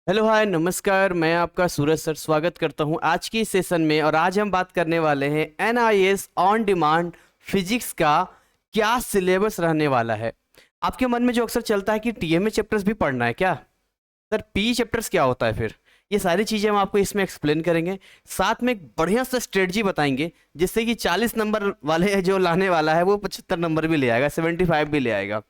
Hello hi नमस्कार। मैं आपका सूरज सर स्वागत करता हूं आज की सेशन में। और आज हम बात करने वाले हैं एनआईएस ऑन डिमांड फिजिक्स का क्या सिलेबस रहने वाला है। आपके मन में जो अक्सर चलता है कि टीएमए चैप्टर्स भी पढ़ना है क्या सर, पी चैप्टर्स क्या होता है फिर, ये सारी चीज़ें हम आपको इसमें एक्सप्लेन करेंगे। साथ में एक बढ़िया सा स्ट्रेटजी बताएंगे जिससे कि 40 नंबर वाले जो लाने वाला है वो 75 नंबर भी ले आएगा, 75 भी ले आएगा।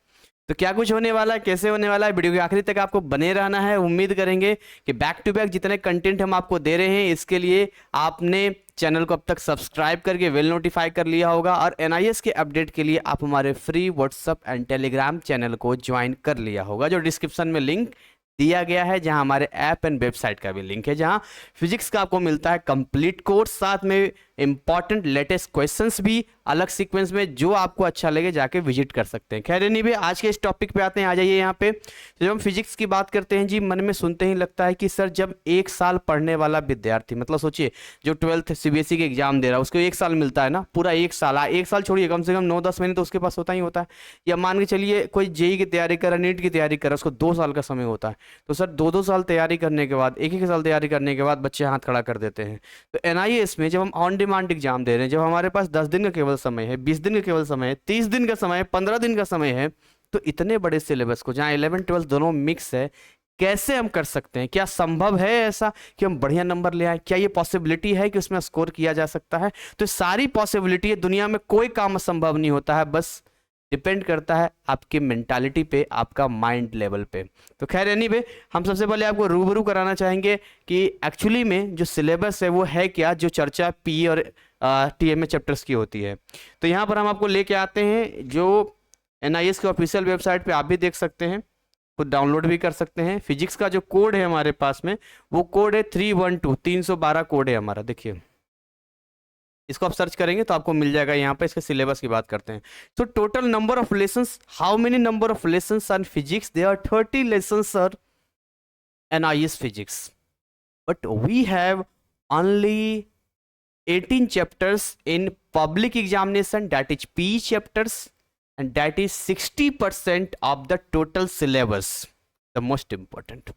तो क्या कुछ होने वाला है, कैसे होने वाला है, वीडियो के आखिरी तक आपको बने रहना है। उम्मीद करेंगे कि बैक टू बैक जितने कंटेंट हम आपको दे रहे हैं इसके लिए आपने चैनल को अब तक सब्सक्राइब करके वेल नोटिफाई कर लिया होगा और एनआईएस के अपडेट के लिए आप हमारे free WhatsApp and Telegram channel को ज्वाइन कर लिया होगा, जो डिस्क्रिप्शन में लिंक दिया गया है, जहां हमारे ऐप एंड वेबसाइट का भी लिंक है, जहां फिजिक्स का आपको मिलता है कंप्लीट कोर्स, साथ में इंपॉर्टेंट लेटेस्ट क्वेश्चंस भी अलग सीक्वेंस में। जो आपको अच्छा लगे जाके विजिट कर सकते हैं। खैर नहीं भाई, आज के इस टॉपिक पे आते हैं। आ जाइए यहाँ पे। तो जब हम फिजिक्स की बात करते हैं जी, मन में सुनते ही लगता है कि सर जब एक साल पढ़ने वाला विद्यार्थी, मतलब सोचिए जो 12th सीबीएसई के एग्जाम दे रहा है उसको एक साल मिलता है ना, पूरा एक साल। एक साल छोड़िए, कम से कम 9-10 महीने तो उसके पास होता ही होता है। या मान के चलिए कोई जेई की तैयारी कर रहा है, नीट की तैयारी कर रहा है, उसको 2 साल का समय होता है। तो सर 2-2 साल तैयारी करने के बाद, एक साल तैयारी करने के बाद बच्चे हाथ खड़ा कर देते हैं। तो एनआईएस में जब हम ऑन डिमांड एग्जाम दे रहे हैं, जब हमारे पास 10 दिन का केवल समय है, 20 दिन का केवल समय है, 30 दिन का समय है, 15 दिन का समय है, तो इतने बड़े सिलेबस को जहाँ 11-12 दोनों मिक्स है, कैसे हम कर सकते हैं? क्या संभव है ऐसा कि हम बढ़िया नंबर ले आए? क्या ये पॉसिबिलिटी है कि उसमें स्कोर किया जा सकता है? तो सारी पॉसिबिलिटी है, दुनिया में कोई काम असंभव नहीं होता है, बस डिपेंड करता है आपकी मेंटालिटी पे, आपका माइंड लेवल पे। तो खैर एनीवे, हम सबसे पहले आपको रूबरू कराना चाहेंगे कि एक्चुअली में जो सिलेबस है वो है क्या, जो चर्चा पी और टीएमए चैप्टर्स की होती है। तो यहाँ पर हम आपको लेके आते हैं, जो एनआईएस के ऑफिशियल वेबसाइट पे आप भी देख सकते हैं, खुद डाउनलोड भी कर सकते हैं। फिजिक्स का जो कोड है हमारे पास में, वो कोड है 312, 312 कोड है हमारा। देखिए इसको आप सर्च करेंगे तो आपको मिल जाएगा। यहाँ पे इसके सिलेबस की बात करते हैं तो total number of lessons, how many number of lessons on physics? There are 30 lessons sir NIS physics, but we have only 18 chapters in public examination, that is P chapters, and that is 60% of the total syllabus, the most important।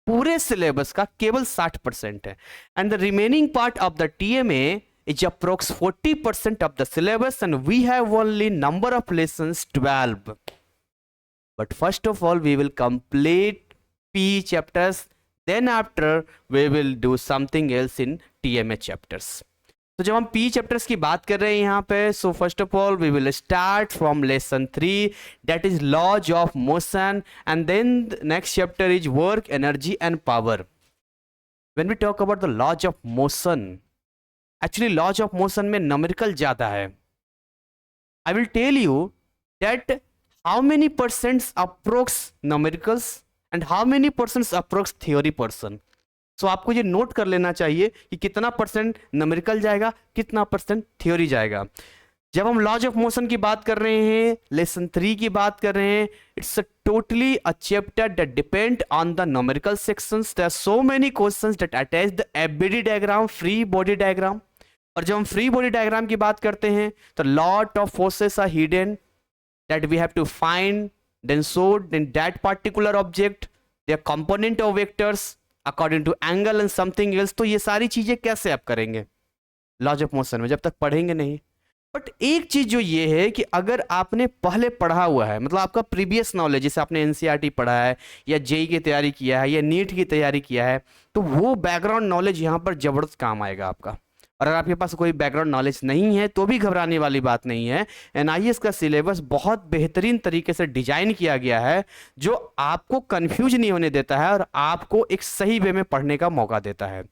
पूरे syllabus का केवल 60% है, and the remaining part of the TMA is approx 40% of the syllabus, and we have only number of lessons 12। But first of all we will complete P chapters, then after we will do something else in TMA chapters। तो जब हम P chapters की बात कर रहे हैं यहाँ पे, so first of all we will start from lesson 3, that is laws of motion, and then next chapter is work, energy and power. When we talk about the laws of motion, actually laws of motion में numerical ज्यादा है। I will tell you that how many percents approx numericals and how many percents approx theory person. सो आपको ये note कर लेना चाहिए कि कितना परसेंट न्यूमेरिकल जाएगा, कितना परसेंट थ्योरी जाएगा। जब हम लॉज ऑफ मोशन की बात कर रहे हैं, लेसन 3 की बात कर रहे हैं, it's totally a chapter that depend on the numerical sections. There are so many questions that attach the ABD diagram, free body diagram. और जब हम फ्री बॉडी डायग्राम की बात करते हैं तो lot of forces are hidden that we have to find, then showed in that particular object, their component of vectors according to angle and something else. तो ये सारी चीजें कैसे आप करेंगे लॉज ऑफ मोशन में, जब तक पढ़ेंगे नहीं। बट एक चीज जो ये है कि अगर आपने पहले पढ़ा हुआ है, मतलब आपका प्रीवियस नॉलेज, जैसे आपने एनसीईआरटी पढ़ा है या जेई की तैयारी किया है या नीट की तैयारी किया है, तो वो बैकग्राउंड नॉलेज यहाँ पर जबरदस्त काम आएगा आपका। और अगर आपके पास कोई बैकग्राउंड नॉलेज नहीं है तो भी घबराने वाली बात नहीं है। एनआईएस का सिलेबस बहुत बेहतरीन तरीके से डिजाइन किया गया है, जो आपको कंफ्यूज नहीं होने देता है और आपको एक सही वे में पढ़ने का मौका देता है।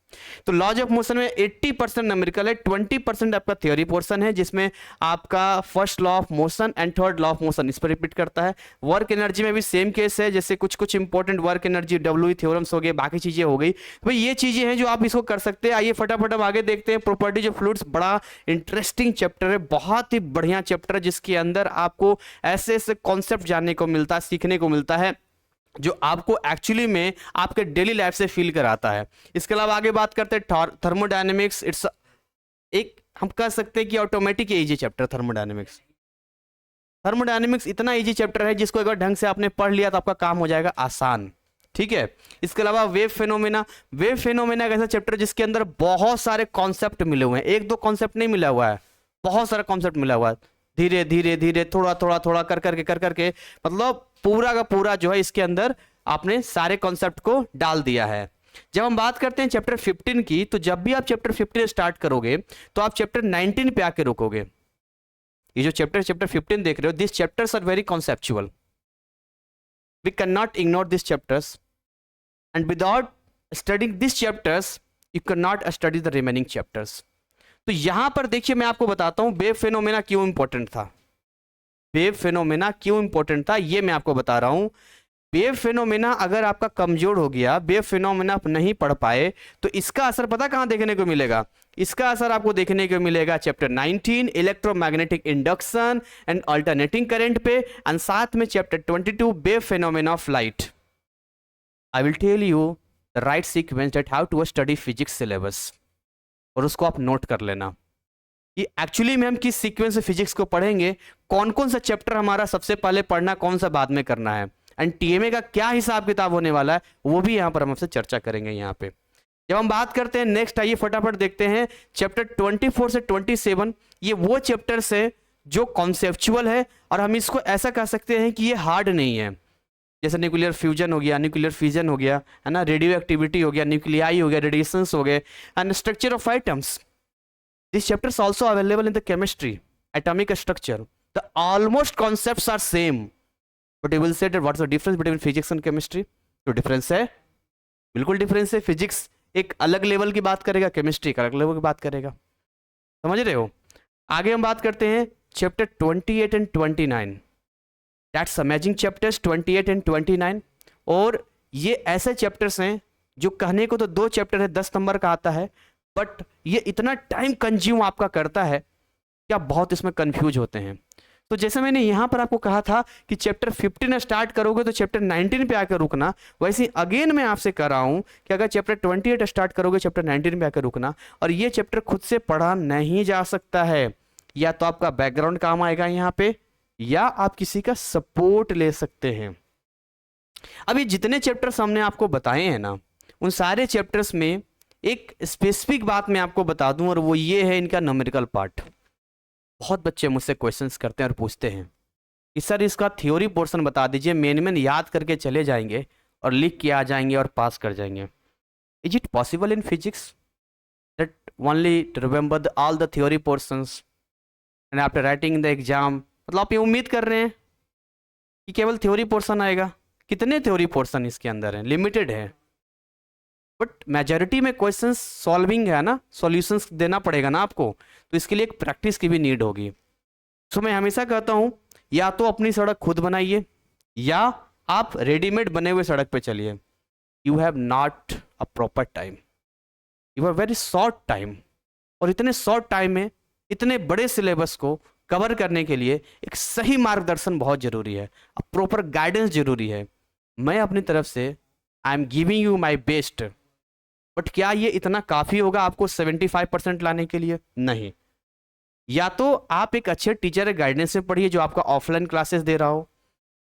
तो लॉज ऑफ मोशन में 80% न्यूमेरिकल है, 20% आपका थ्योरी पोर्शन है, जिसमें आपका first law of motion and third law of motion इस पर रिपीट करता है। वर्क एनर्जी में भी सेम केस है, जैसे कुछ कुछ important work energy, W theorems हो गए, बाकी चीजें हो गई। भाई ये चीजें हैं जो आप इसको कर सकते हैं। आइए फटाफट हम आगे देखते हैं। प्रॉपर्टीज ऑफ फ्लूइड्स बड़ा इंटरेस्टिंग चैप्टर है, बहुत ही बढ़िया चैप्टर है, जिसके अंदर आपको ऐसे ऐसे कॉन्सेप्ट जानने को मिलता है, सीखने को मिलता है, जो आपको एक्चुअली में आपके डेली लाइफ से फील कराता है। इसके अलावा आगे बात करते हैं थर्मोडायनेमिक्स। इट्स एक हम कह सकते हैं कि automatic easy chapter thermodynamics. Thermodynamics इतना इजी चैप्टर है जिसको अगर ढंग से आपने पढ़ लिया तो आपका काम हो जाएगा आसान। ठीक है। इसके अलावा वेव फेनोमेना, वेव फेनोमेना एक ऐसा चैप्टर जिसके अंदर बहुत सारे कॉन्सेप्ट मिले हुए हैं, एक दो कॉन्सेप्ट नहीं मिला हुआ है, बहुत सारा कॉन्सेप्ट मिला हुआ है, धीरे धीरे धीरे थोड़ा थोड़ा थोड़ा कर करके मतलब पूरा का पूरा जो है इसके अंदर आपने सारे कॉन्सेप्ट को डाल दिया है। जब हम बात करते हैं चैप्टर 15 की, तो जब भी आप चैप्टर 15 स्टार्ट करोगे तो आप चैप्टर 19 पे आके रुकोगे। ये जो चैप्टर 15 देख रहे हो, this chapters are very conceptual, we can not ignore this chapters and without studying this chapters you can not study the remaining chapters. तो यहां पर देखिए मैं आपको बताता हूं वेव फेनोमेना क्यों इंपॉर्टेंट था, वेव फेनोमेना क्यों इंपॉर्टेंट था ये मैं आपको बता रहा हूं। वेव फेनोमेना अगर आपका कमजोर हो गया, वेव फेनोमेना आप नहीं पढ़ पाए, तो इसका असर पता कहां देखने को मिलेगा? इसका असर आपको देखने को मिलेगा chapter 19 electromagnetic induction and alternating current पे, एंड साथ में chapter 22 wave phenomena of light. I will tell you the right sequence that how to study physics syllabus, और उसको आप नोट कर लेना कि एक्चुअली में हम किस सीक्वेंस से फिजिक्स को पढ़ेंगे, कौन कौन सा चैप्टर हमारा सबसे पहले पढ़ना, कौन सा बाद में करना है, एंड टीएमए का क्या हिसाब किताब होने वाला है वो भी यहां पर हम आपसे चर्चा करेंगे। यहां पे जब हम बात करते हैं नेक्स्ट, आइए फटाफट देखते हैं चैप्टर 24 से 27। ये वो चैप्टर्स है जो कॉन्सेप्चुअल है, और हम इसको ऐसा कह सकते हैं कि ये हार्ड नहीं है। जैसे न्यूक्लियर फ्यूजन हो गया, न्यूक्लियर फिजन हो गया, है ना, रेडियो एक्टिविटी हो गया, न्यूक्लियाई हो गया, रेडिएशंस हो गए, and structure of atoms. This chapters also available in the chemistry, atomic structure. The almost concepts are same, but you will say that what's the difference between physics and chemistry. तो difference है, बिल्कुल difference है। Physics एक अलग level की बात करेगा, chemistry एक अलग लेवल की बात करेगा, समझ रहे हो। आगे हम बात करते हैं chapter 28 and 29। That's amazing chapters 28 and 29। और ये ऐसे चैप्टर्स हैं जो कहने को तो 2 चैप्टर है, 10 नंबर का आता है, बट ये इतना टाइम कंज्यूम आपका करता है कि आप बहुत इसमें कंफ्यूज होते हैं। तो जैसे मैंने यहां पर आपको कहा था कि चैप्टर 15 स्टार्ट करोगे तो चैप्टर 19 पे आकर रुकना, वैसे ही अगेन मैं आपसे कह रहा हूं कि अगर चैप्टर 28 स्टार्ट करोगे चैप्टर 19 पे आकर रुकना। और ये चैप्टर खुद से पढ़ा नहीं जा सकता है, या तो आपका बैकग्राउंड काम आएगा यहाँ पे, या आप किसी का सपोर्ट ले सकते हैं। अब ये जितने चैप्टर्स हमने आपको बताए हैं ना, उन सारे चैप्टर्स में एक स्पेसिफिक बात मैं आपको बता दूं, और वो ये है इनका न्यूमेरिकल पार्ट। बहुत बच्चे मुझसे क्वेश्चंस करते हैं और पूछते हैं कि सर इसका थ्योरी पोर्शन बता दीजिए, मेन याद करके चले जाएंगे और लिख के आ जाएंगे और पास कर जाएंगे। Is it possible in physics that only to remember all the theory portions and after writing in the exam? मतलब आप ये उम्मीद कर रहे हैं कि केवल थ्योरी पोर्शन आएगा? कितने थ्योरी पोर्शन इसके अंदर हैं? लिमिटेड है, बट मेजॉरिटी में क्वेश्चंस सॉल्विंग है ना, सॉल्यूशंस देना पड़ेगा ना आपको, तो इसके लिए एक प्रैक्टिस की भी नीड होगी। सो मैं हमेशा कहता हूं या तो अपनी सड़क खुद बनाइए, या आप रेडीमेड बने हुए सड़क पे चलिए। You have not a proper time, you have very short time, और इतने शॉर्ट टाइम में इतने बड़े सिलेबस को कवर करने के लिए एक सही मार्गदर्शन बहुत जरूरी है, अ प्रॉपर गाइडेंस जरूरी है। मैं अपनी तरफ से I am giving you my best, but क्या ये इतना काफी होगा आपको 75% लाने के लिए? नहीं। या तो आप एक अच्छे टीचर गाइडेंस से पढ़िए जो आपका ऑफलाइन क्लासेस दे रहा हो,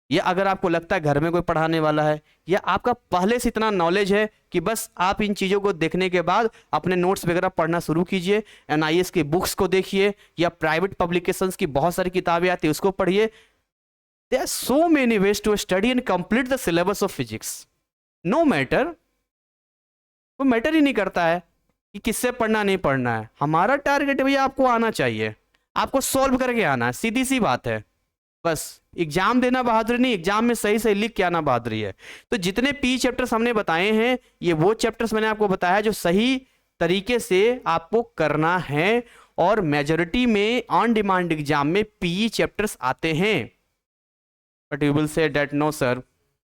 या अगर आपको लगता है घर में कोई पढ़ाने वाला है, या आपका पहले से इतना नॉलेज है कि बस आप इन चीज़ों को देखने के बाद अपने नोट्स वगैरह पढ़ना शुरू कीजिए। NIS की बुक्स को देखिए, या प्राइवेट पब्लिकेशंस की बहुत सारी किताबें आती है उसको पढ़िए। There are so many ways to study and complete the syllabus of physics. No matter, वो मैटर ही नहीं करता है कि किससे पढ़ना नहीं पढ़ना है। हमारा टारगेट है भैया आपको आना चाहिए, आपको सॉल्व करके आना है, सीधी सी बात है। बस एग्जाम देना बहादुरी नहीं, एग्जाम में सही सही लिख के आना बहादुरी है। तो जितने पी चैप्टर्स हमने बताए हैं, ये वो चैप्टर्स मैंने आपको बताया जो सही तरीके से आपको करना है, और मेजॉरिटी में ऑन डिमांड एग्जाम में पीई चैप्टर्स आते हैं। But you will say that no sir,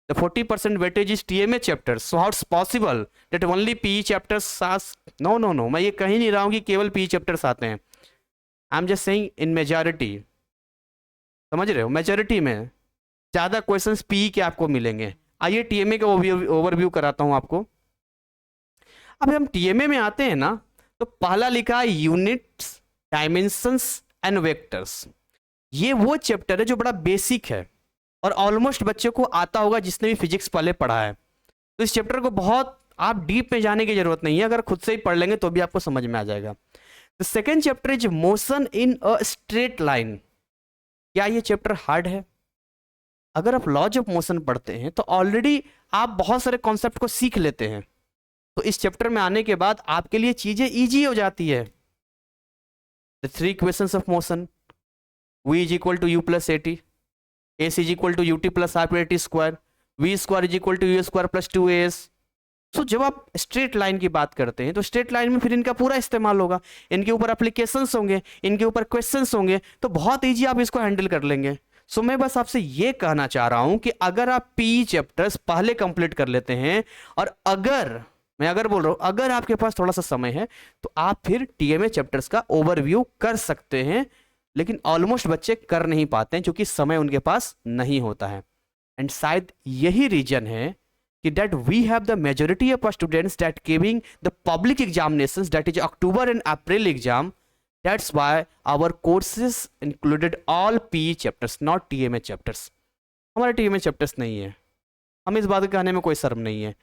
the 40% weightage is TMA chapters, so how it's possible that only PE chapters are? No, मैं ये कहीं नहीं रहा हूँ कि केवल PE chapters आते हैं। I'm just saying in majority, समझ रहे हो, मेजॉरिटी में ज़्यादा क्वेश्चंस PE के आपको मिलेंगे। आइए TMA का ओवरव्यू कराता हूँ आपको। अब हम TMA में आते हैं ना, तो पहला लिखा है यूनिट्स, डायमेंशंस एंड वेक्टर्स। ये वो चैप्टर है जो बड़ा बेसिक है, और ऑलमोस्ट बच्चों को आता होगा जिसने भी फिजिक्स पहले पढ़ा है। तो इस चैप्टर को बहुत आप डीप में जाने की जरूरत नहीं है, अगर खुद से ही पढ़ लेंगे तो भी आपको समझ में आ जाएगा। The second chapter is motion in a straight line. क्या ये चैप्टर हार्ड है? अगर आप लॉज ऑफ मोशन पढ़ते हैं तो ऑलरेडी आप बहुत सारे कॉन्सेप्ट को सीख लेते हैं, तो इस चैप्टर में आने के बाद आपके लिए चीजें इजी हो जाती है। The three equations of motion, v is equal to U plus A T, S is equal to U T plus half A T square, V square is equal to U square plus two A S. So जब आप straight line की बात करते हैं तो straight line में फिर इनका पूरा इस्तेमाल होगा, इनके ऊपर एप्लीकेशंस होंगे, इनके ऊपर क्वेश्चंस होंगे, तो बहुत इजी आप इसको हैंडल कर लेंगे। सो मैं बस आपसे ये कहना चाह रहा हूं कि अगर आप पी चैप्टर्स पहले कंप्लीट कर लेते हैं, और अगर बोल रहा हूं अगर आपके पास थोड़ा सा समय है, तो आप फिर टीएमए चैप्टर्स का ओवरव्यू कर सकते हैं। लेकिन ऑलमोस्ट बच्चे कर नहीं पाते हैं क्योंकि समय उनके पास नहीं होता है। एंड शायद यही रीजन है कि that we have the majority of students that giving the public examinations, that is October and April exam. That's why our courses included all PE chapters, not TMA chapters. हमारे TMA chapters नहीं है, हमें इस बात को कहने में कोई शर्म नहीं है।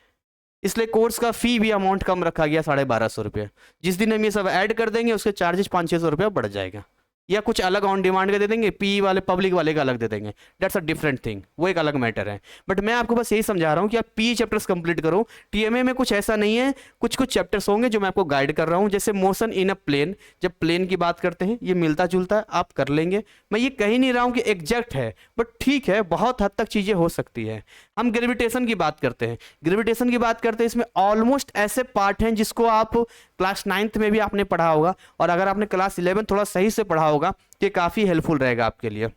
इसलिए कोर्स का फी भी अमाउंट कम रखा गया, 1250 रुपये। जिस दिन हम ये सब ऐड कर देंगे उसके चार्जेस 500-600 रुपया बढ़ जाएगा, या कुछ अलग ऑन डिमांड के दे देंगे, पी वाले पब्लिक वाले का अलग दे देंगे, दैट्स अ डिफरेंट थिंग, वो एक अलग मैटर है। बट मैं आपको बस यही समझा रहा हूँ कि आप पी चैप्टर्स कंप्लीट करो। टीएमए में कुछ ऐसा नहीं है, कुछ कुछ चैप्टर्स होंगे जो मैं आपको गाइड कर रहा हूँ, जैसे मोशन इन अ प्लेन। जब प्लेन की बात करते हैं ये मिलता जुलता है, आप कर लेंगे। मैं ये कह नहीं रहा हूँ कि एग्जैक्ट है, बट ठीक है, बहुत हद तक चीज़ें हो सकती है। हम ग्रेविटेशन की बात करते हैं, इसमें ऑलमोस्ट ऐसे पार्ट हैं जिसको आप क्लास 9th में भी आपने पढ़ा होगा, और अगर आपने क्लास 11 थोड़ा सही से पढ़ा होगा तो ये काफ़ी हेल्पफुल रहेगा आपके लिए,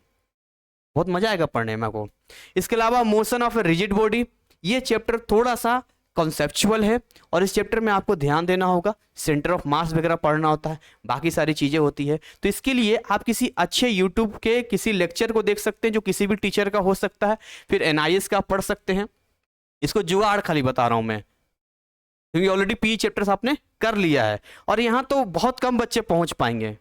बहुत मजा आएगा पढ़ने में आपको। इसके अलावा motion of a rigid body, ये चैप्टर थोड़ा सा कॉन्सेप्चुअल है, और इस चैप्टर में आपको ध्यान देना होगा, सेंटर ऑफ मास वगैरह पढ़ना होता है, बाकी सारी चीज़ें होती है। तो इसके लिए आप किसी अच्छे यूट्यूब के किसी लेक्चर को देख सकते हैं जो किसी भी टीचर का हो सकता है, फिर NIS का पढ़ सकते हैं। इसको जुगाड़ खाली बता रहा हूँ मैं, क्योंकि ऑलरेडी पी चैप्टर्स आपने कर लिया है, और यहाँ तो बहुत कम बच्चे पहुँच पाएंगे।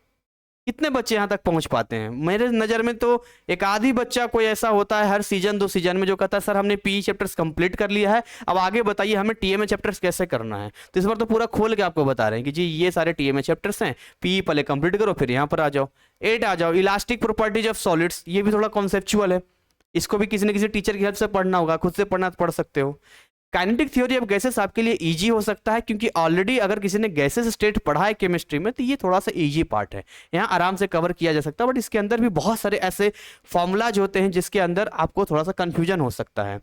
कितने बच्चे यहाँ तक पहुँच पाते हैं? मेरे नज़र में तो एक आधी बच्चा कोई ऐसा होता है हर सीजन 2 सीजन में जो कहता है सर हमने पी चैप्टर्स कंप्लीट कर लिया है, अब आगे बताइए हमें टीएमए चैप्टर्स कैसे करना है। तो इस बार तो पूरा खोल के आपको बता रहे हैं कि जी ये सारे टीएमए चैप्टर्स हैं, पी पहले कंप्लीट करो फिर यहाँ पर आ जाओ। 8 आ जाओ, इलास्टिक प्रॉपर्टीज ऑफ सॉलिड्स, ये भी थोड़ा कॉन्सेप्चुअल है, इसको भी किसी न किसी टीचर की हेल्प से पढ़ना होगा, खुद से पढ़ना पढ़ सकते हो। काइनेटिक थ्योरी ऑफ गैसेस आपके लिए इजी हो सकता है, क्योंकि ऑलरेडी अगर किसी ने गैसेस स्टेट पढ़ा है केमिस्ट्री में तो ये थोड़ा सा इजी पार्ट है, यहाँ आराम से कवर किया जा सकता है। बट इसके अंदर भी बहुत सारे ऐसे फॉर्मूलाज होते हैं जिसके अंदर आपको थोड़ा सा कंफ्यूजन हो सकता है।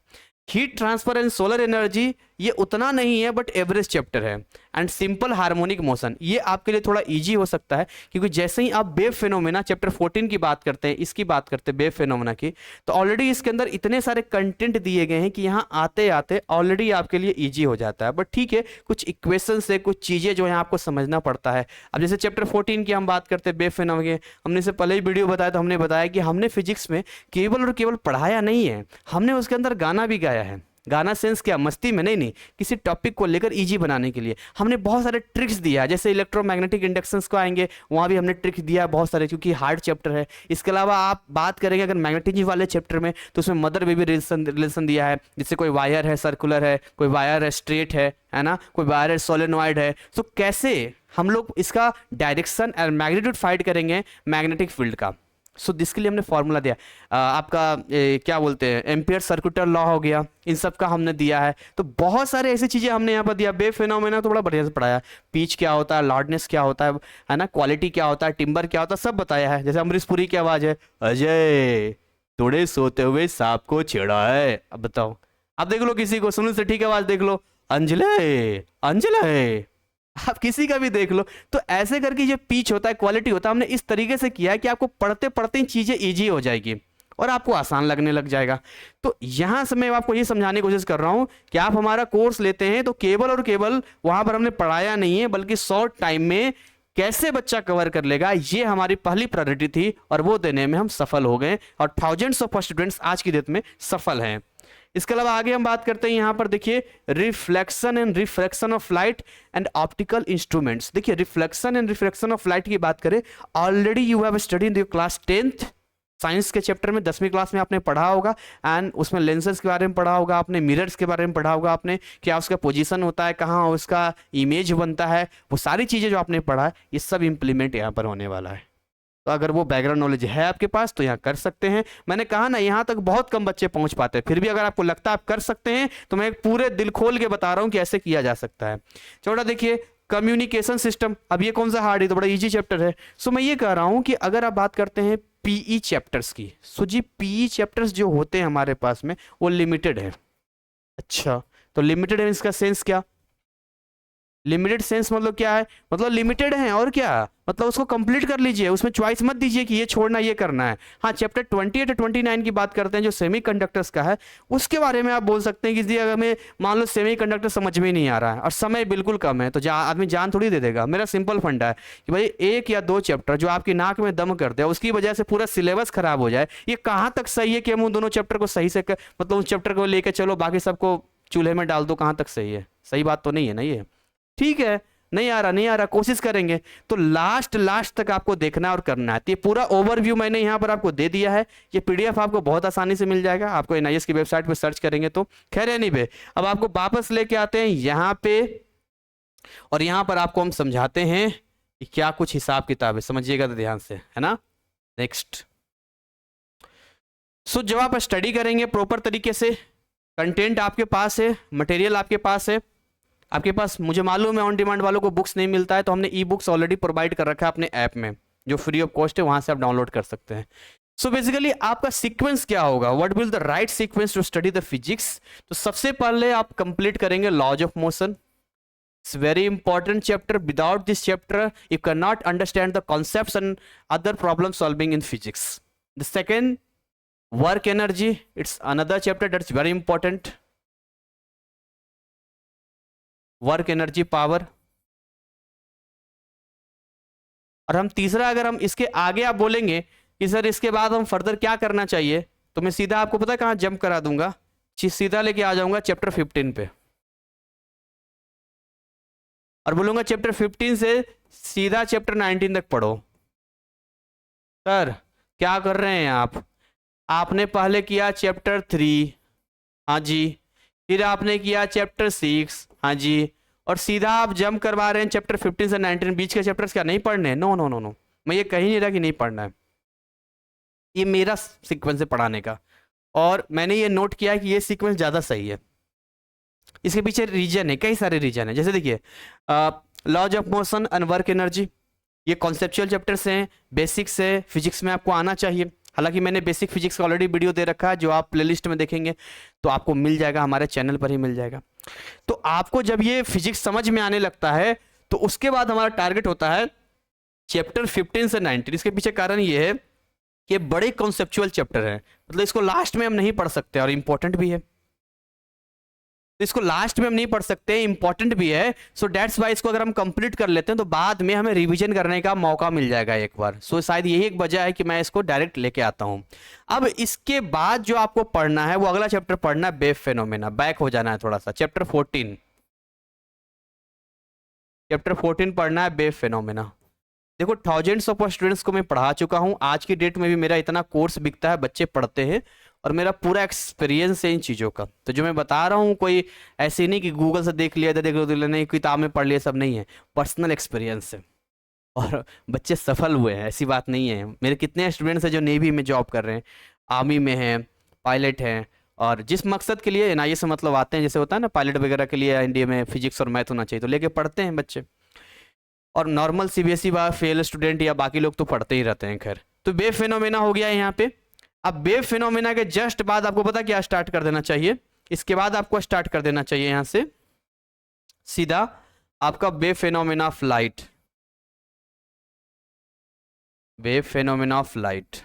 Heat transfer and solar energy ये उतना नहीं है बट एवरेज चैप्टर है। एंड सिंपल हार्मोनिक मोशन ये आपके लिए थोड़ा इजी हो सकता है, क्योंकि जैसे ही आप वेव फेनोमेना चैप्टर 14 की बात करते हैं, इसकी बात करते हैं वेव फेनोमेना की, तो ऑलरेडी इसके अंदर इतने सारे कंटेंट दिए गए हैं कि यहाँ आते आते ऑलरेडी आपके लिए ईजी हो जाता है। बट ठीक है, कुछ इक्वेशन से कुछ चीज़ें जो है आपको समझना पड़ता है। अब जैसे चैप्टर 14 की हम बात करते हैं वेव फेनोमेना की, हमने इससे पहले ही वीडियो बताया, तो हमने बताया कि हमने फिजिक्स में केवल और केवल पढ़ाया नहीं है, हमने उसके अंदर गाना भी गाया है। गाना सेंस क्या, मस्ती में नहीं, किसी टॉपिक को लेकर इजी बनाने के लिए हमने बहुत सारे ट्रिक्स दिया है। जैसे इलेक्ट्रोमैग्नेटिक इंडक्शंस को आएंगे, वहाँ भी हमने ट्रिक्स दिया है बहुत सारे, क्योंकि हार्ड चैप्टर है। इसके अलावा आप बात करेंगे अगर मैग्नेटिज्म वाले चैप्टर में, तो उसमें मदर बेबी रिलेशन दिया है, जिससे कोई वायर है सर्कुलर है, कोई वायर है स्ट्रेट है ना, कोई वायर है सोलेनॉइड है। तो कैसे हम लोग इसका डायरेक्शन और मैग्नीट्यूड फाइंड करेंगे मैग्नेटिक फील्ड का। सो जिसके लिए हमने फॉर्मूला दिया, आपका क्या बोलते हैं एम्पियर सर्कुलर लॉ हो गया, इन सब का हमने दिया है। तो बहुत सारे ऐसी चीज़ें हमने यहाँ पर दिया। वेव फेनोमेना तो बड़ा बढ़िया से पढ़ाया, पीच क्या होता है, लाउडनेस क्या होता है ना, क्वालिटी क्या होता है, टिम्बर क्या होता है, सब बताया है। जैसे अमरीश पुरी की आवाज़ है, अजय थोड़े सोते हुए सांप को छेड़ा है। अब बताओ, आप देख लो किसी को, सुनील सेठी की आवाज़ देख लो, अंजले अंजले, आप किसी का भी देख लो। तो ऐसे करके जो पिच होता है, क्वालिटी होता है, हमने इस तरीके से किया है कि आपको पढ़ते पढ़ते ही चीज़ें ईजी हो जाएगी और आपको आसान लगने लग जाएगा। तो यहाँ से मैं आपको ये समझाने की कोशिश कर रहा हूँ कि आप हमारा कोर्स लेते हैं तो केवल और केवल वहाँ पर हमने पढ़ाया नहीं है, बल्कि शॉर्ट टाइम में कैसे बच्चा कवर कर लेगा, ये हमारी पहली प्रायोरिटी थी, और वो देने में हम सफल हो गए, और थाउजेंड्स ऑफ स्टूडेंट्स आज की डेट में सफल हैं। इसके अलावा आगे हम बात करते हैं, यहाँ पर देखिए reflection and refraction of light and optical instruments. देखिए reflection and refraction of light की बात करें, already you have study in your class 10th science के चैप्टर में 10वीं क्लास में आपने पढ़ा होगा, एंड उसमें लेंसेज के बारे में पढ़ा होगा आपने, मिरर्स के बारे में पढ़ा होगा आपने, क्या उसका पोजीशन होता है, कहाँ उसका इमेज बनता है, वो सारी चीज़ें जो आपने पढ़ा है ये सब इंप्लीमेंट यहाँ पर होने वाला है। तो अगर वो बैकग्राउंड नॉलेज है आपके पास तो यहाँ कर सकते हैं। मैंने कहा ना यहाँ तक बहुत कम बच्चे पहुंच पाते हैं, फिर भी अगर आपको लगता है आप कर सकते हैं तो मैं पूरे दिल खोल के बता रहा हूँ कि ऐसे किया जा सकता है। छोटा देखिए, कम्युनिकेशन सिस्टम, अब ये कौन सा हार्ड है, तो बड़ा इजी चैप्टर है। सो मैं ये कह रहा हूँ कि अगर आप बात करते हैं पीई चैप्टर्स की, सो जी पीई चैप्टर्स जो होते हैं हमारे पास में वो लिमिटेड है। अच्छा, तो लिमिटेड है इसका सेंस क्या? लिमिटेड सेंस मतलब क्या है? मतलब लिमिटेड है, और क्या मतलब उसको कंप्लीट कर लीजिए, उसमें चॉइस मत दीजिए कि ये छोड़ना ये करना है। हाँ, चैप्टर 28 और 29 की बात करते हैं जो सेमीकंडक्टर्स का है, उसके बारे में आप बोल सकते हैं कि अगर हमें मान लो सेमीकंडक्टर समझ में नहीं आ रहा है और समय बिल्कुल कम है, तो आदमी जान थोड़ी दे देगा। मेरा सिंपल फंडा है कि भाई 1 या 2 चैप्टर जो आपकी नाक में दम कर दे, उसकी वजह से पूरा सिलेबस खराब हो जाए, ये कहाँ तक सही है कि हम उन दोनों चैप्टर को सही से मतलब उस चैप्टर को लेकर चलो बाकी सबको चूल्हे में डाल दो, कहाँ तक सही है? सही बात तो नहीं है ना ये। ठीक है, नहीं आ रहा कोशिश करेंगे। तो लास्ट तक आपको देखना है और करना है। तो ये पूरा ओवरव्यू मैंने यहाँ पर आपको दे दिया है। ये पीडीएफ आपको बहुत आसानी से मिल जाएगा, आपको एनआईएस की वेबसाइट पे सर्च करेंगे तो। खैर एनीवे, अब आपको वापस लेके आते हैं यहाँ पे, और यहाँ पर आपको हम समझाते हैं कि क्या कुछ हिसाब किताब है, समझिएगा तो ध्यान से, है ना। नेक्स्ट, सो जब आप स्टडी करेंगे प्रॉपर तरीके से, कंटेंट आपके पास है, मटेरियल आपके पास है, आपके पास, मुझे मालूम है ऑन डिमांड वालों को बुक्स नहीं मिलता है, तो हमने ई बुक्स ऑलरेडी प्रोवाइड कर रखा है अपने ऐप में, जो फ्री ऑफ कॉस्ट है, वहां से आप डाउनलोड कर सकते हैं। सो बेसिकली आपका सीक्वेंस क्या होगा, what will the right sequence to study the physics. तो सबसे पहले आप कंप्लीट करेंगे laws of motion. It's very important chapter. Without this chapter you can not understand the concepts and other problem solving in physics. The second, work energy, it's another chapter that's very important. Work energy power. और हम तीसरा, अगर हम इसके आगे आप बोलेंगे कि सर इसके बाद हम फर्दर क्या करना चाहिए, तो मैं सीधा आपको पता है कहां जंप करा दूंगा, सीधा लेके आ जाऊंगा चैप्टर 15 पे, और बोलूंगा चैप्टर 15 से सीधा चैप्टर 19 तक पढ़ो। सर क्या कर रहे हैं आप? आपने पहले किया चैप्टर 3, हाँ जी, फिर आपने किया चैप्टर 6, हाँ जी, और सीधा आप जंप करवा रहे हैं चैप्टर 15 से 19। बीच के चैप्टर्स क्या नहीं पढ़ने? नो नो नो नो, मैं ये कही नहीं रहा कि नहीं पढ़ना है, ये मेरा सीक्वेंस है पढ़ाने का, और मैंने ये नोट किया है कि ये सीक्वेंस ज़्यादा सही है। इसके पीछे रीजन है, कई सारे रीजन है। जैसे देखिए, laws of motion and work energy, ये कॉन्सेप्चुअल चैप्टर्स हैं, बेसिक्स है, फिजिक्स में आपको आना चाहिए। हालांकि मैंने बेसिक फिजिक्स का ऑलरेडी वीडियो दे रखा है, जो आप प्लेलिस्ट में देखेंगे तो आपको मिल जाएगा, हमारे चैनल पर ही मिल जाएगा। तो आपको जब ये फिजिक्स समझ में आने लगता है तो उसके बाद हमारा टारगेट होता है चैप्टर 15 से 19। इसके पीछे कारण ये है कि बड़े कॉन्सेप्चुअल चैप्टर है, मतलब इसको लास्ट में हम नहीं पढ़ सकते, और इंपॉर्टेंट भी है, तो इसको लास्ट में हम नहीं पढ़ सकते, इंपॉर्टेंट भी है। सो डेट्स वाई इसको अगर हम कंप्लीट कर लेते हैं तो बाद में हमें रिवीजन करने का मौका मिल जाएगा एक बार। सो शायद यही एक वजह है कि मैं इसको डायरेक्ट लेके आता हूं। अब इसके बाद जो आपको पढ़ना है वो अगला चैप्टर पढ़ना है, वेव फेनोमेना। बैक हो जाना है थोड़ा सा, चैप्टर 14 पढ़ना है, वेव फेनोमेना। देखो, थाउजेंड्स ऑफ स्टूडेंट्स को मैं पढ़ा चुका हूं, आज की डेट में भी मेरा इतना कोर्स बिकता है, बच्चे पढ़ते हैं, और मेरा पूरा एक्सपीरियंस है इन चीज़ों का। तो जो मैं बता रहा हूँ कोई ऐसे नहीं कि गूगल से देख लिया, देख लो, नहीं किताब में पढ़ लिया, सब नहीं है, पर्सनल एक्सपीरियंस है, और बच्चे सफल हुए हैं, ऐसी बात नहीं है। मेरे कितने स्टूडेंट्स हैं जो नेवी में जॉब कर रहे हैं, आर्मी में हैं, पायलट हैं, और जिस मकसद के लिए एनआईए से मतलब आते हैं, जैसे होता है ना पायलट वगैरह के लिए इंडिया में फिजिक्स और मैथ होना चाहिए, तो लेके पढ़ते हैं बच्चे। और नॉर्मल सीबीएसई बा फेल स्टूडेंट या बाकी लोग तो पढ़ते ही रहते हैं। खैर, तो वेव फिनोमेना हो गया यहाँ पे। अब वेव फिनोमेना के जस्ट बाद आपको पता क्या स्टार्ट कर देना चाहिए, इसके बाद आपको स्टार्ट कर देना चाहिए यहाँ से सीधा आपका wave phenomena of light. Wave phenomena of light,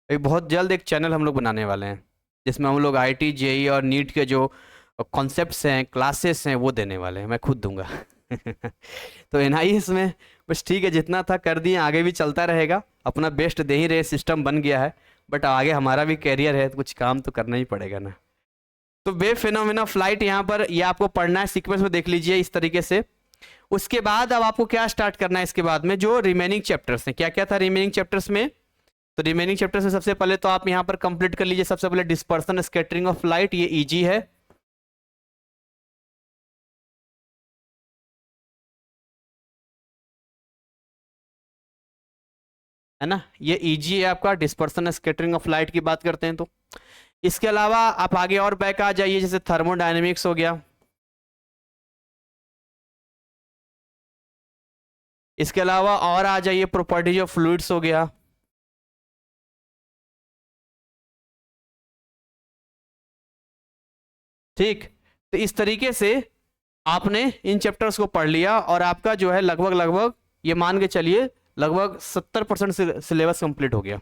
एक बहुत जल्द एक चैनल हम लोग बनाने वाले हैं जिसमें हम लोग आईटी, जेई और नीट के जो कॉन्सेप्ट्स हैं, क्लासेस हैं, वो देने वाले हैं, मैं खुद दूंगा। तो एनआईएस में बस ठीक है, जितना था कर दिए, आगे भी चलता रहेगा, अपना बेस्ट दे ही रहे, सिस्टम बन गया है, बट आगे हमारा भी कैरियर है, तो कुछ काम तो करना ही पड़ेगा ना। तो वेव फिनोमेना ऑफ लाइट यहाँ पर ये आपको पढ़ना है, सीक्वेंस में देख लीजिए इस तरीके से। उसके बाद अब आपको क्या स्टार्ट करना है इसके बाद में, जो रिमेनिंग चैप्टर्स हैं। क्या क्या था रिमेनिंग चैप्टर्स में? तो रिमेनिंग चैप्टर्स में सबसे पहले तो आप यहां पर कंप्लीट कर लीजिए। सबसे पहले डिस्पर्सन स्कैटरिंग ऑफ लाइट, ये इजी है ना, ये इजी है आपका। डिस्पर्सन स्कैटरिंग ऑफ लाइट की बात करते हैं तो इसके अलावा आप आगे और बैक आ जाइए, जैसे थर्मोडायनेमिक्स हो गया। इसके अलावा और आ जाइए, प्रॉपर्टीज ऑफ फ्लूइड्स हो गया। ठीक, तो इस तरीके से आपने इन चैप्टर्स को पढ़ लिया और आपका जो है लगभग लगभग ये मान के चलिए लगभग 70% सिलेबस कंप्लीट हो गया।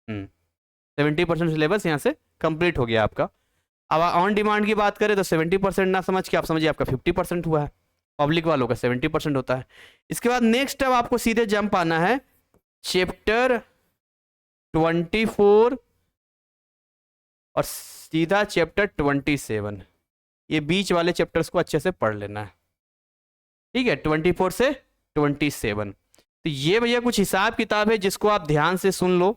70% सिलेबस यहाँ से कंप्लीट हो गया आपका। अब ऑन डिमांड की बात करें तो 70% ना समझ के आप समझिए आपका 50% हुआ है। पब्लिक वालों का 70% होता है। इसके बाद नेक्स्ट अब आपको सीधे जंप आना है चैप्टर 24 और सीधा चैप्टर 27। ये बीच वाले चैप्टर्स को अच्छे से पढ़ लेना है, ठीक है, 24 से 27। तो ये भैया कुछ हिसाब किताब है जिसको आप ध्यान से सुन लो,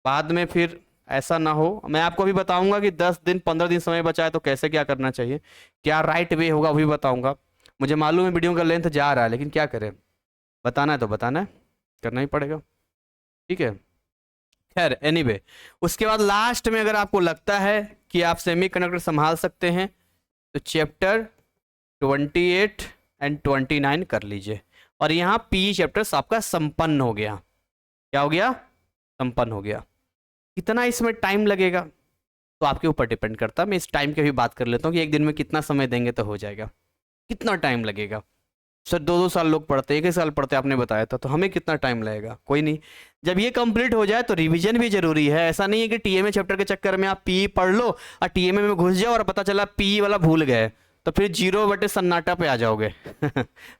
बाद में फिर ऐसा ना हो। मैं आपको भी बताऊंगा कि 10 दिन 15 दिन समय बचा है तो कैसे क्या करना चाहिए, क्या राइट वे होगा वो भी बताऊंगा। मुझे मालूम है वीडियो का लेंथ जा रहा है, लेकिन क्या करें, बताना है तो बताना है, करना ही पड़ेगा, ठीक है। खैर एनीवे, उसके बाद लास्ट में अगर आपको लगता है कि आप सेमीकंडक्टर संभाल सकते हैं तो चैप्टर 28 एंड 29 कर लीजिए। और यहाँ पी चैप्टर्स आपका संपन्न हो गया। क्या हो गया? संपन्न हो गया। कितना इसमें टाइम लगेगा तो आपके ऊपर डिपेंड करता है। मैं इस टाइम की भी बात कर लेता हूँ कि एक दिन में कितना समय देंगे तो हो जाएगा। कितना टाइम लगेगा सर? 2-2 साल लोग पढ़ते, 1 साल पढ़ते, आपने बताया था, तो हमें कितना टाइम लगेगा? कोई नहीं, जब ये कंप्लीट हो जाए तो रिवीजन भी जरूरी है। ऐसा नहीं है कि टीएमए चैप्टर के चक्कर में आप पी पढ़ लो और टीएमए में घुस जाओ और पता चला पी वाला भूल गए तो फिर 0/सन्नाटा पे आ जाओगे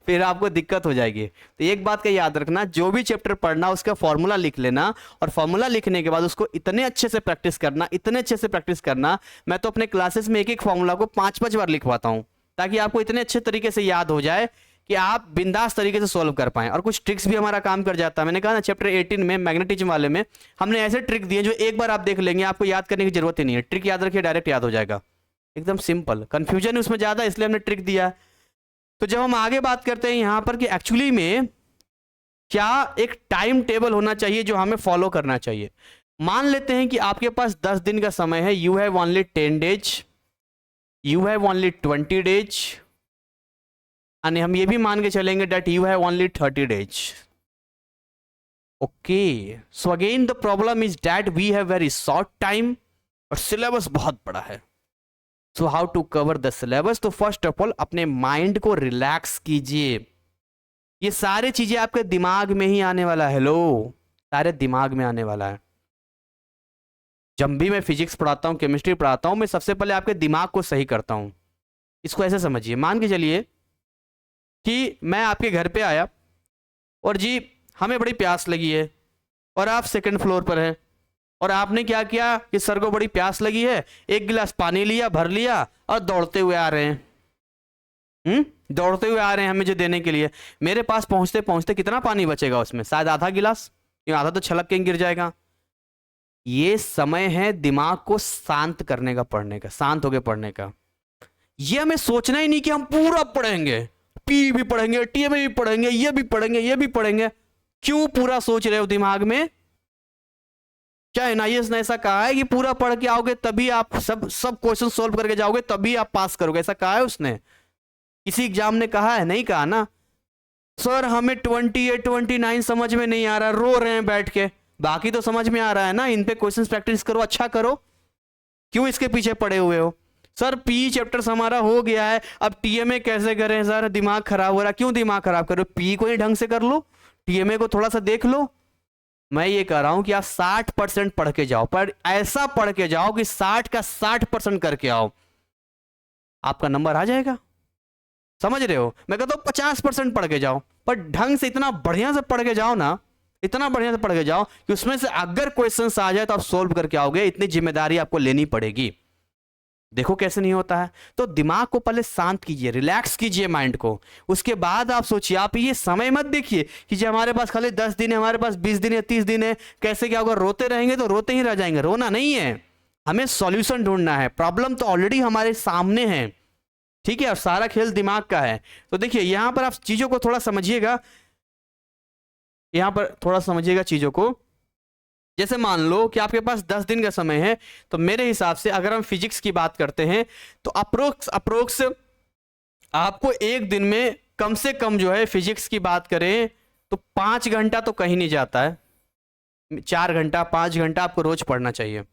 फिर आपको दिक्कत हो जाएगी। तो एक बात का याद रखना, जो भी चैप्टर पढ़ना उसका फॉर्मूला लिख लेना और फॉर्मूला लिखने के बाद उसको इतने अच्छे से प्रैक्टिस करना, इतने अच्छे से प्रैक्टिस करना। मैं तो अपने क्लासेस में एक एक फॉर्मूला को 5-5 बार लिखवाता हूँ ताकि आपको इतने अच्छे तरीके से याद हो जाए कि आप बिंदास तरीके से सॉल्व कर पाएं। और कुछ ट्रिक्स भी हमारा काम कर जाता है। मैंने कहा ना चैप्टर 18 में मैग्नेटिज्म वाले में हमने ऐसे ट्रिक दिए जो एक बार आप देख लेंगे, आपको याद करने की जरूरत ही नहीं है। ट्रिक याद रखिए, डायरेक्ट याद हो जाएगा, एकदम सिंपल। कंफ्यूजन उसमें ज्यादा, इसलिए हमने ट्रिक दिया। तो जब हम आगे बात करते हैं यहां पर कि एक्चुअली में क्या एक टाइम टेबल होना चाहिए जो हमें फॉलो करना चाहिए। मान लेते हैं कि आपके पास 10 दिन का समय है, you have only 10 days, you have only 20 days, यानी हम ये भी मान के चलेंगे that you have only 30 days. Okay, so again the problem is that we have very short time और सिलेबस बहुत बड़ा है। So how to cover the syllabus? तो फर्स्ट ऑफ ऑल अपने माइंड को रिलैक्स कीजिए। ये सारी चीजें आपके दिमाग में ही आने वाला है। हेलो, सारे दिमाग में आने वाला है। जब भी मैं फिजिक्स पढ़ाता हूँ, केमिस्ट्री पढ़ाता हूँ, मैं सबसे पहले आपके दिमाग को सही करता हूँ। इसको ऐसे समझिए, मान के चलिए कि मैं आपके घर पे आया और जी हमें बड़ी प्यास लगी है और आप 2nd फ्लोर पर हैं और आपने क्या किया कि सर को बड़ी प्यास लगी है, 1 गिलास पानी लिया, भर लिया और दौड़ते हुए आ रहे हैं। दौड़ते हुए आ रहे हैं हमें जो देने के लिए। मेरे पास पहुंचते पहुंचते कितना पानी बचेगा उसमें? शायद आधा गिलास, आधा तो छलक के गिर जाएगा। ये समय है दिमाग को शांत करने का, पढ़ने का, शांत होकर पढ़ने का। ये हमें सोचना ही नहीं कि हम पूरा पढ़ेंगे, पी भी पढ़ेंगे, टीएमए भी पढ़ेंगे, ये भी पढ़ेंगे, ये भी पढ़ेंगे। क्यों पूरा सोच रहे हो दिमाग में? क्या एनआईएस ने ऐसा कहा है कि पूरा पढ़ के आओगे तभी आप सब क्वेश्चन सोल्व करके जाओगे तभी आप पास करोगे? ऐसा कहा है उसने? किसी एग्जाम ने कहा है? नहीं कहा ना। सर हमें 28 29 समझ में नहीं आ रहा, रो रहे हैं बैठ के। बाकी तो समझ में आ रहा है ना, इन पे क्वेश्चन प्रैक्टिस करो, अच्छा करो। क्यों इसके पीछे पड़े हुए हो? सर पी चैप्टर्स हमारा हो गया है, अब टीएमए कैसे करें? सर दिमाग खराब हो रहा। क्यों दिमाग खराब करो? पी को ही ढंग से कर लो, टीएमए को थोड़ा सा देख लो। मैं ये कह रहा हूं कि आप 60% पढ़ के जाओ, पर ऐसा पढ़ के जाओ कि 60 का 60% करके आओ, आपका नंबर आ जाएगा। समझ रहे हो? मैं कहता हूं 50% पढ़ के जाओ, पर ढंग से इतना बढ़िया से पढ़ के जाओ ना, इतना बढ़िया से पढ़ के जाओ कि उसमें से अगर क्वेश्चंस आ जाए तो आप सोल्व करके आओगे। इतनी जिम्मेदारी आपको लेनी पड़ेगी। देखो कैसे नहीं होता है। तो दिमाग को पहले शांत कीजिए, रिलैक्स कीजिए माइंड को, उसके बाद आप सोचिए। आप ये समय मत देखिए कि जो हमारे पास खाली 10 दिन है, हमारे पास 20 दिन है, 30 दिन है, कैसे क्या होगा। रोते रहेंगे तो रोते ही रह जाएंगे, रोना नहीं है, हमें सॉल्यूशन ढूंढना है। प्रॉब्लम तो ऑलरेडी हमारे सामने है, ठीक है, और सारा खेल दिमाग का है। तो देखिए यहां पर आप चीजों को थोड़ा समझिएगा, यहां पर थोड़ा समझिएगा चीजों को। जैसे मान लो कि आपके पास 10 दिन का समय है, तो मेरे हिसाब से अगर हम फिजिक्स की बात करते हैं तो अप्रोक्स आपको एक दिन में कम से कम जो है, फिजिक्स की बात करें तो 5 घंटा तो कहीं नहीं जाता है, 4 घंटा 5 घंटा आपको रोज पढ़ना चाहिए।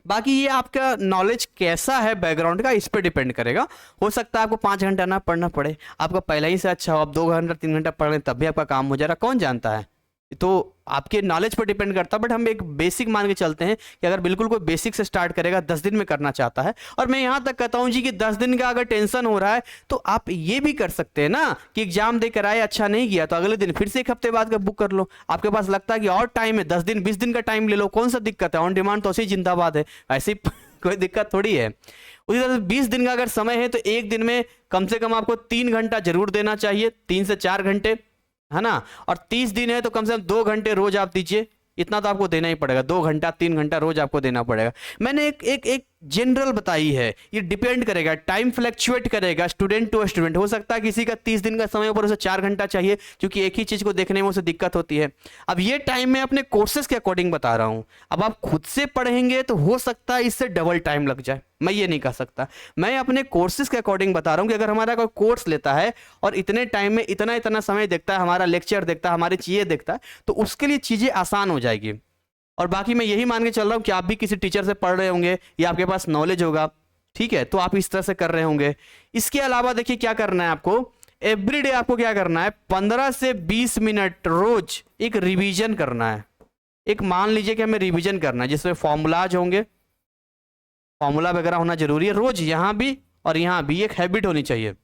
बाकी ये आपका नॉलेज कैसा है बैकग्राउंड का, इस पर डिपेंड करेगा। हो सकता है आपको 5 घंटा ना पढ़ना पड़े, आपका पहले ही से अच्छा हो, आप 2 घंटा 3 घंटा पढ़ लें तब भी आपका काम हो जा रहा, कौन जानता है। तो आपके नॉलेज पर डिपेंड करता है, बट हम एक बेसिक मान के चलते हैं कि अगर बिल्कुल कोई बेसिक से स्टार्ट करेगा, 10 दिन में करना चाहता है। और मैं यहां तक कहता हूं जी कि 10 दिन का अगर टेंशन हो रहा है तो आप ये भी कर सकते हैं ना कि एग्जाम देकर आए, अच्छा नहीं किया तो अगले दिन फिर से 1 हफ्ते बाद का बुक कर लो। आपके पास लगता है कि और टाइम है, 10 दिन 20 दिन का टाइम ले लो, कौन सा दिक्कत है। ऑन डिमांड तो ऐसे जिंदाबाद है, ऐसी कोई दिक्कत थोड़ी है। उसी तरह से 20 दिन का अगर समय है तो एक दिन में कम से कम आपको 3 घंटा जरूर देना चाहिए, 3 से 4 घंटे, है ना। और 30 दिन है तो कम से कम 2 घंटे रोज आप दीजिए, इतना तो आपको देना ही पड़ेगा। 2 घंटा 3 घंटा रोज आपको देना पड़ेगा। मैंने एक जनरल बताई है, ये डिपेंड करेगा, टाइम फ्लैक्चुएट करेगा स्टूडेंट टू स्टूडेंट। हो सकता है किसी का 30 दिन का समय ऊपर उसे 4 घंटा चाहिए, क्योंकि एक ही चीज को देखने में उसे दिक्कत होती है। अब ये टाइम मैं अपने कोर्सेज के अकॉर्डिंग बता रहा हूं। अब आप खुद से पढ़ेंगे तो हो सकता है इससे डबल टाइम लग जाए, मैं ये नहीं कह सकता। मैं अपने कोर्सेज के अकॉर्डिंग बता रहा हूं कि अगर हमारा कोई कोर्स लेता है और इतने टाइम में इतना इतना समय देखता है, हमारा लेक्चर देखता है, हमारी चीजें देखता है, तो उसके लिए चीजें आसान हो जाएगी। और बाकी मैं यही मान के चल रहा हूं कि आप भी किसी टीचर से पढ़ रहे होंगे या आपके पास नॉलेज होगा, ठीक है, तो आप इस तरह से कर रहे होंगे। इसके अलावा देखिए क्या करना है आपको, एवरीडे आपको क्या करना है, 15 से 20 मिनट रोज एक रिवीजन करना है। एक मान लीजिए कि हमें रिवीजन करना है जिसमें फॉर्मूलाज होंगे, फॉर्मूला वगैरह होना जरूरी है रोज, यहां भी और यहां भी एक हैबिट होनी चाहिए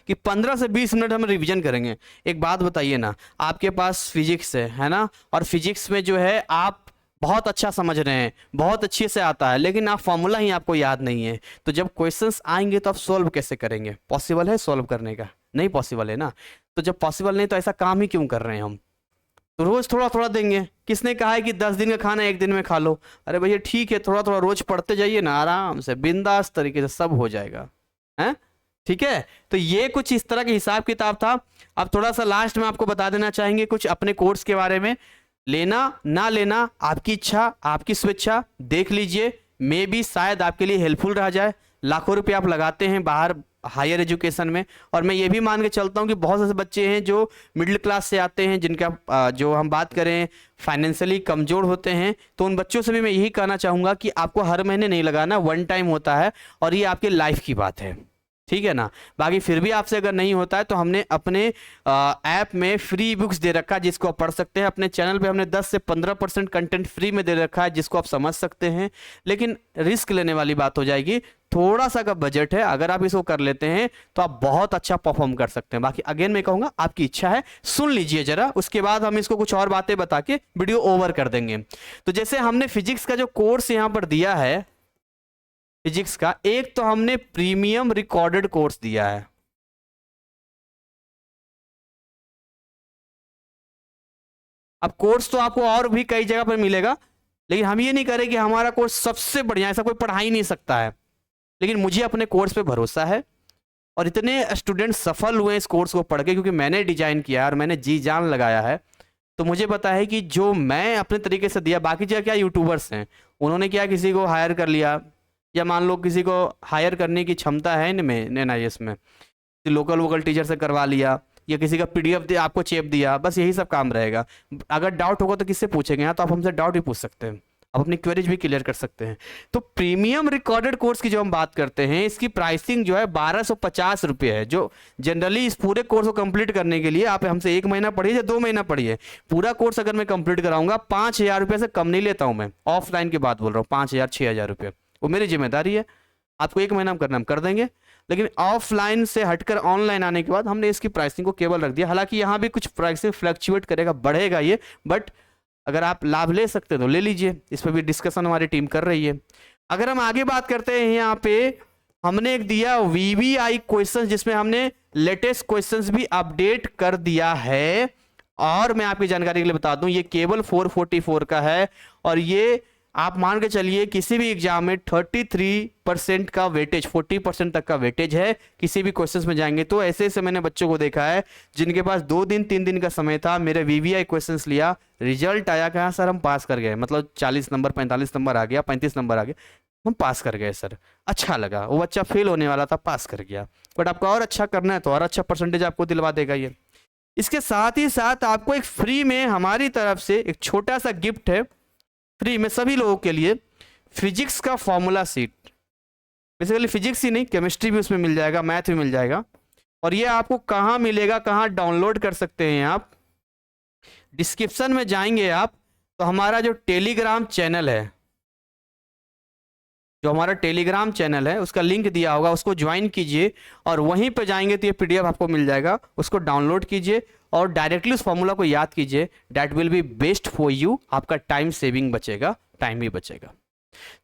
कि 15 से 20 मिनट हम रिवीजन करेंगे। एक बात बताइए ना, आपके पास फिजिक्स है ना, और फिजिक्स में जो है आप बहुत अच्छा समझ रहे हैं, बहुत अच्छे से आता है, लेकिन आप फॉर्मूला ही आपको याद नहीं है, तो जब क्वेश्चंस आएंगे तो आप सॉल्व कैसे करेंगे। पॉसिबल है सॉल्व करने का? नहीं पॉसिबल है ना। तो जब पॉसिबल नहीं तो ऐसा काम ही क्यों कर रहे हैं हम। तो रोज थोड़ा थोड़ा देंगे। किसने कहा है कि 10 दिन का खाना एक दिन में खा लो। अरे भैया ठीक है, थोड़ा थोड़ा रोज पढ़ते जाइए ना, आराम से बिंदास तरीके से सब हो जाएगा, है ठीक है। तो ये कुछ इस तरह के हिसाब किताब था। अब थोड़ा सा लास्ट में आपको बता देना चाहेंगे कुछ अपने कोर्स के बारे में। लेना ना लेना आपकी इच्छा, आपकी स्वेच्छा, देख लीजिए, मे भी शायद आपके लिए हेल्पफुल रह जाए। लाखों रुपए आप लगाते हैं बाहर हायर एजुकेशन में, और मैं ये भी मान के चलता हूँ कि बहुत सारे बच्चे हैं जो मिडिल क्लास से आते हैं, जिनका जो हम बात करें फाइनेंशियली कमजोर होते हैं, तो उन बच्चों से भी मैं यही कहना चाहूँगा कि आपको हर महीने नहीं लगाना, वन टाइम होता है और ये आपके लाइफ की बात है, ठीक है ना। बाकी फिर भी आपसे अगर नहीं होता है तो हमने अपने ऐप में फ्री बुक्स दे रखा है जिसको आप पढ़ सकते हैं। अपने चैनल पे हमने 10 से 15% कंटेंट फ्री में दे रखा है जिसको आप समझ सकते हैं, लेकिन रिस्क लेने वाली बात हो जाएगी। थोड़ा सा का बजट है, अगर आप इसको कर लेते हैं तो आप बहुत अच्छा परफॉर्म कर सकते हैं। बाकी अगेन मैं कहूंगा आपकी इच्छा है, सुन लीजिए जरा, उसके बाद हम इसको कुछ और बातें बता के वीडियो ओवर कर देंगे। तो जैसे हमने फिजिक्स का जो कोर्स यहां पर दिया है, फिजिक्स का एक तो हमने प्रीमियम रिकॉर्डेड कोर्स दिया है। अब कोर्स तो आपको और भी कई जगह पर मिलेगा, लेकिन हम ये नहीं करें कि हमारा कोर्स सबसे बढ़िया, ऐसा कोई पढ़ा ही नहीं सकता है। लेकिन मुझे अपने कोर्स पे भरोसा है और इतने स्टूडेंट सफल हुए इस कोर्स को पढ़ के, क्योंकि मैंने डिजाइन किया और मैंने जी जान लगाया है। तो मुझे पता है कि जो मैं अपने तरीके से दिया, बाकी जगह क्या यूट्यूबर्स हैं, उन्होंने क्या किसी को हायर कर लिया, या मान लो किसी को हायर करने की क्षमता है इनमें NIS में, लोकल वोकल टीचर से करवा लिया, या किसी का PDF आपको चेप दिया, बस यही सब काम रहेगा। अगर डाउट होगा तो किससे पूछेंगे, यहाँ तो आप हमसे डाउट भी पूछ सकते हैं, आप अपनी क्वेरीज भी क्लियर कर सकते हैं। तो प्रीमियम रिकॉर्डेड कोर्स की जो हम बात करते हैं, इसकी प्राइसिंग जो है 1250 रुपये है। जो जनरली इस पूरे कोर्स को कंप्लीट करने के लिए आप हमसे 1 महीना पढ़िए या 2 महीना पढ़िए, पूरा कोर्स अगर मैं कंप्लीट कराऊंगा 5000 रुपये से कम नहीं लेता हूं मैं। ऑफलाइन की बात बोल रहा हूँ, 5000 6000 रुपये वो मेरी जिम्मेदारी है। आपको 1 महीना में करना हम कर देंगे, लेकिन ऑफलाइन से हटकर ऑनलाइन आने के बाद हमने इसकी प्राइसिंग को केवल रख दिया। हालांकि यहाँ भी कुछ प्राइसिंग फ्लक्चुएट करेगा, बढ़ेगा ये, बट अगर आप लाभ ले सकते हैं तो ले लीजिए, इस पर भी डिस्कशन हमारी टीम कर रही है। अगर हम आगे बात करते हैं, यहाँ पे हमने एक दिया VVI क्वेश्चन, जिसमें हमने लेटेस्ट क्वेश्चंस भी अपडेट कर दिया है। और मैं आपकी जानकारी के लिए बता दूं, ये केवल 444 का है, और ये आप मान के चलिए किसी भी एग्जाम में 33% का वेटेज, 40% तक का वेटेज है किसी भी क्वेश्चंस में जाएंगे। तो ऐसे ऐसे मैंने बच्चों को देखा है जिनके पास 2 दिन 3 दिन का समय था, मेरे VVI क्वेश्चंस लिया, रिजल्ट आया कहाँ सर हम पास कर गए, मतलब 40 नंबर 45 नंबर आ गया, 35 नंबर आ गया, हम पास कर गए सर। अच्छा लगा, वो बच्चा फेल होने वाला था पास कर गया। बट आपको और अच्छा करना है तो और अच्छा परसेंटेज आपको दिलवा देगा ये। इसके साथ ही साथ आपको एक फ्री में हमारी तरफ से एक छोटा सा गिफ्ट है, फ्री में सभी लोगों के लिए, फिजिक्स का फॉर्मूला सीट। बेसिकली फिजिक्स ही नहीं, केमिस्ट्री भी उसमें मिल जाएगा, मैथ भी मिल जाएगा। और ये आपको कहाँ मिलेगा, कहाँ डाउनलोड कर सकते हैं आप, डिस्क्रिप्शन में जाएंगे आप तो हमारा जो टेलीग्राम चैनल है, जो हमारा टेलीग्राम चैनल है उसका लिंक दिया होगा, उसको ज्वाइन कीजिए और वहीं पर जाएंगे तो ये PDF आपको मिल जाएगा, उसको डाउनलोड कीजिए और डायरेक्टली उस फॉर्मूला को याद कीजिए। That will be best for you, आपका टाइम सेविंग बचेगा, टाइम भी बचेगा।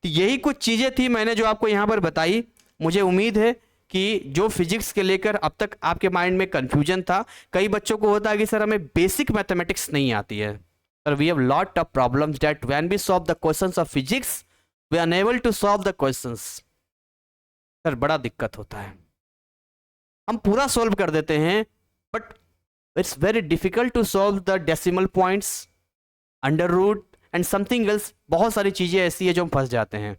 तो यही कुछ चीज़ें थी मैंने जो आपको यहाँ पर बताई। मुझे उम्मीद है कि जो फिजिक्स के लेकर अब तक आपके माइंड में कन्फ्यूजन था, कई बच्चों को होता है कि सर हमें बेसिक मैथमेटिक्स नहीं आती है, sir we have lot of problems that when we solve the questions of physics we are unable to solve the questions. Sir बड़ा दिक्कत होता है, हम पूरा सॉल्व कर देते हैं but it's very difficult to solve the decimal points, under root and something else. बहुत सारी चीजें ऐसी है जो हम फंस जाते हैं,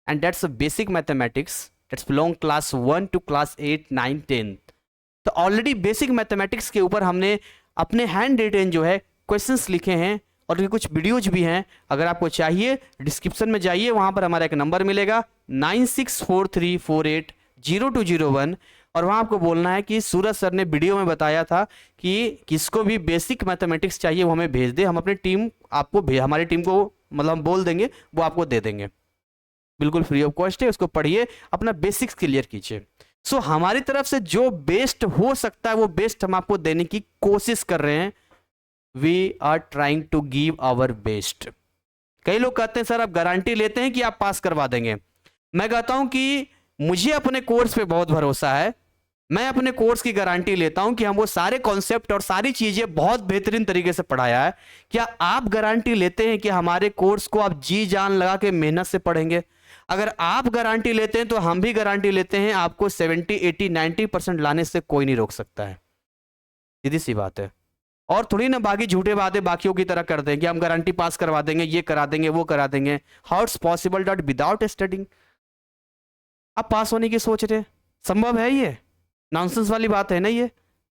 and that's a basic mathematics that's belong class 1 to class 8 9 10। तो ऑलरेडी बेसिक मैथमेटिक्स के ऊपर हमने अपने हैंड रिटन जो है क्वेश्चंस लिखे हैं और ये कुछ वीडियोज भी हैं। अगर आपको चाहिए डिस्क्रिप्शन में जाइए, वहां पर हमारा एक नंबर मिलेगा 9643480201 और वहां आपको बोलना है कि सूरज सर ने वीडियो में बताया था कि किसको भी बेसिक मैथमेटिक्स चाहिए वो हमें भेज दे, हम अपनी टीम आपको हमारी टीम को मतलब हम बोल देंगे, वो आपको दे देंगे, बिल्कुल फ्री ऑफ कॉस्ट है। उसको पढ़िए, अपना बेसिक्स क्लियर कीजिए। सो हमारी तरफ से जो बेस्ट हो सकता है वो बेस्ट हम आपको देने की कोशिश कर रहे हैं। We are trying to give our best. कई लोग कहते हैं सर आप गारंटी लेते हैं कि आप पास करवा देंगे। मैं कहता हूं कि मुझे अपने कोर्स पे बहुत भरोसा है, मैं अपने कोर्स की गारंटी लेता हूं कि हम वो सारे कॉन्सेप्ट और सारी चीजें बहुत बेहतरीन तरीके से पढ़ाया है। क्या आप गारंटी लेते हैं कि हमारे कोर्स को आप जी जान लगा के मेहनत से पढ़ेंगे? अगर आप गारंटी लेते हैं तो हम भी गारंटी लेते हैं, आपको 70 80 90% लाने से कोई नहीं रोक सकता है। सीधी सी बात है। और थोड़ी ना बाकी झूठे बातें बाकियों की तरह कर दें कि हम गारंटी पास करवा देंगे, ये करा देंगे, वो करा देंगे। How it's possible that without studying आप पास होने की सोच रहे? संभव है ये? नॉनसेंस वाली बात है ना ये,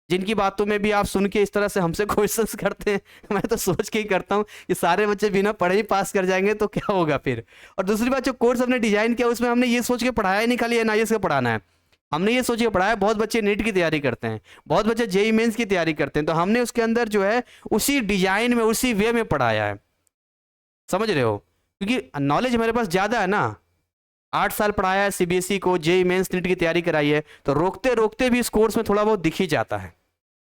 जिनकी बातों में भी आप सुन के इस तरह से हमसे क्वेश्चंस करते हैं। मैं तो सोच के ही करता हूँ कि सारे बच्चे बिना पढ़े ही पास कर जाएंगे तो क्या होगा फिर। और दूसरी बात, जो कोर्स हमने डिजाइन किया उसमें हमने ये सोच के पढ़ाया ही नहीं खाली NIS का पढ़ाना है, हमने ये सोच के पढ़ाया बहुत बच्चे नीट की तैयारी करते हैं, बहुत बच्चे JEE मेंस की तैयारी करते हैं, तो हमने उसके अंदर जो है उसी डिजाइन में उसी वे में पढ़ाया है। समझ रहे हो? क्योंकि नॉलेज हमारे पास ज्यादा है ना, 8 साल पढ़ाया है CBSE को, JEE मेंस नीट की तैयारी कराई है, तो रोकते रोकते भी इस कोर्स में थोड़ा बहुत दिख ही जाता है।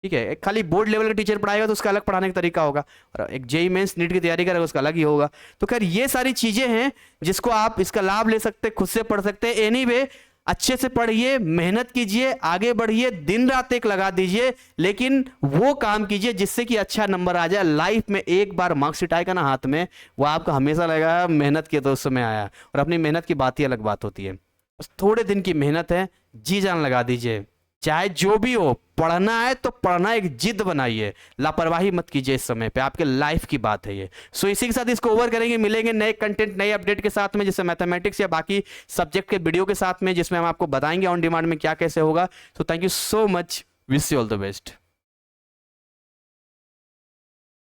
ठीक है, एक खाली बोर्ड लेवल का टीचर पढ़ाएगा तो उसका अलग पढ़ाने का तरीका होगा, और एक JEE मेंस नीट की तैयारी करेगा उसका अलग ही होगा। तो खैर ये सारी चीजें हैं जिसको आप इसका लाभ ले सकते हैं, खुद से पढ़ सकते हैं। एनीवे अच्छे से पढ़िए, मेहनत कीजिए, आगे बढ़िए, दिन रात एक लगा दीजिए, लेकिन वो काम कीजिए जिससे कि अच्छा नंबर आ जाए। लाइफ में एक बार मार्क्सशीट आएगा ना हाथ में, वो आपको हमेशा लगेगा मेहनत किया तो उस समय आया, और अपनी मेहनत की बात ही अलग बात होती है। बस थोड़े दिन की मेहनत है, जी जान लगा दीजिए, चाहे जो भी हो। पढ़ना है तो पढ़ना, एक जिद बनाइए, लापरवाही मत कीजिए, इस समय पे आपके लाइफ की बात है ये। सो इसी के साथ इसको ओवर करेंगे, मिलेंगे नए कंटेंट नए अपडेट के साथ में, जैसे मैथमेटिक्स या बाकी सब्जेक्ट के वीडियो के साथ में, जिसमें हम आपको बताएंगे ऑन डिमांड में क्या कैसे होगा। So thank you so much, wish you all the best.